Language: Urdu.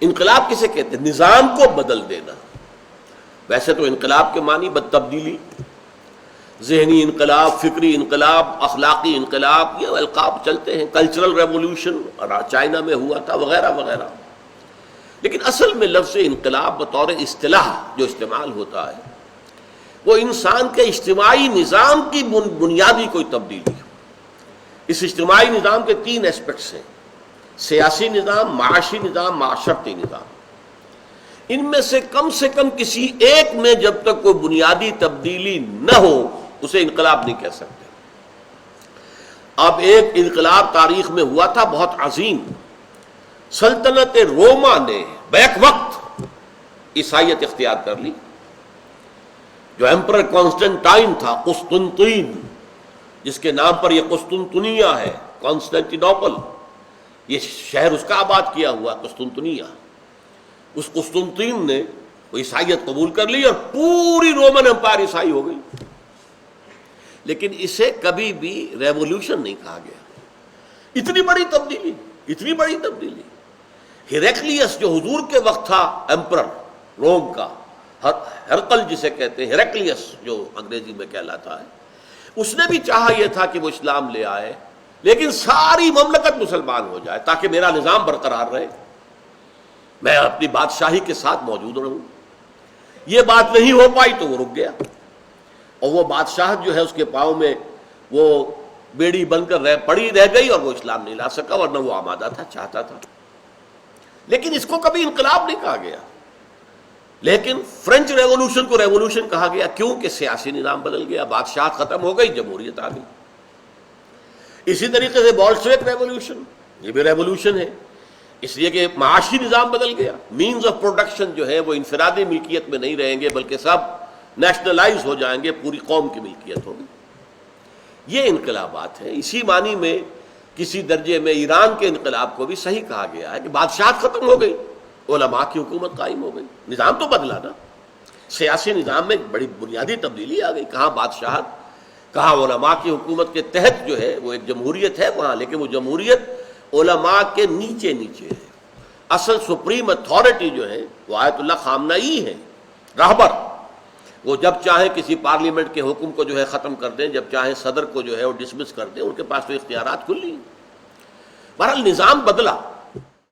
انقلاب کسے کہتے ہیں؟ نظام کو بدل دینا. ویسے تو انقلاب کے معنی تبدیلی، ذہنی انقلاب، فکری انقلاب، اخلاقی انقلاب، یہ القاب چلتے ہیں. کلچرل ریولوشن چائنا میں ہوا تھا وغیرہ وغیرہ. لیکن اصل میں لفظ انقلاب بطور اصطلاح جو استعمال ہوتا ہے وہ انسان کے اجتماعی نظام کی بنیادی کوئی تبدیلی. اس اجتماعی نظام کے 3 ایسپیکٹس ہیں: سیاسی نظام، معاشی نظام، معاشرتی نظام. ان میں سے کم کسی ایک میں جب تک کوئی بنیادی تبدیلی نہ ہو اسے انقلاب نہیں کہہ سکتے. اب ایک انقلاب تاریخ میں ہوا تھا بہت عظیم. سلطنت روما نے بیک وقت عیسائیت اختیار کر لی. جو ایمپرر کانسٹنٹائن تھا، قسطنطین جس کے نام پر یہ قسطنطنیہ ہے، کانسٹینٹینوپل، یہ شہر اس کا آباد کیا ہوا قسطنطنیہ. اس قسطنطین نے عیسائیت قبول کر لی اور پوری رومن امپائر عیسائی ہو گئی. لیکن اسے کبھی بھی ریولوشن نہیں کہا گیا. اتنی بڑی تبدیلی، اتنی بڑی تبدیلی. ہیریکلیس جو حضور کے وقت تھا ایمپرر روم کا، ہرقل جسے کہتے ہیں، ہیریکلیس جو انگریزی میں کہلاتا ہے، اس نے بھی چاہا یہ تھا کہ وہ اسلام لے آئے لیکن ساری مملکت مسلمان ہو جائے تاکہ میرا نظام برقرار رہے، میں اپنی بادشاہی کے ساتھ موجود رہوں. یہ بات نہیں ہو پائی تو وہ رک گیا، اور وہ بادشاہت جو ہے اس کے پاؤں میں وہ بیڑی بن کر پڑی رہ گئی اور وہ اسلام نہیں لا سکا، ورنہ وہ آمادہ تھا، چاہتا تھا. لیکن اس کو کبھی انقلاب نہیں کہا گیا. لیکن فرینچ ریولوشن کو ریولوشن کہا گیا. کیوں؟ کہ سیاسی نظام بدل گیا، بادشاہت ختم ہو گئی، جمہوریت آ گئی. اسی طریقے سے بولشوک ریولوشن، یہ بھی ریولوشن ہے، اس لیے کہ معاشی نظام بدل گیا. مینز آف پروڈکشن جو ہے وہ انفرادی ملکیت میں نہیں رہیں گے بلکہ سب نیشنلائز ہو جائیں گے، پوری قوم کی ملکیت ہوگی. یہ انقلابات ہیں. اسی معنی میں کسی درجے میں ایران کے انقلاب کو بھی صحیح کہا گیا ہے کہ بادشاہت ختم ہو گئی، علماء کی حکومت قائم ہو گئی. نظام تو بدلا نا، سیاسی نظام میں بڑی بنیادی تبدیلی آ گئی. کہاں بادشاہت، کہاں علماء کی حکومت کے تحت جو ہے وہ ایک جمہوریت ہے وہاں، لیکن وہ جمہوریت علماء کے نیچے نیچے ہے. اصل سپریم اتھارٹی جو ہے وہ آیت اللہ خامنئی ہے، راہبر. وہ جب چاہیں کسی پارلیمنٹ کے حکم کو جو ہے ختم کر دیں، جب چاہیں صدر کو جو ہے وہ ڈسمس کر دیں، ان کے پاس تو اختیارات کھلی ہیں. بہرحال نظام بدلا.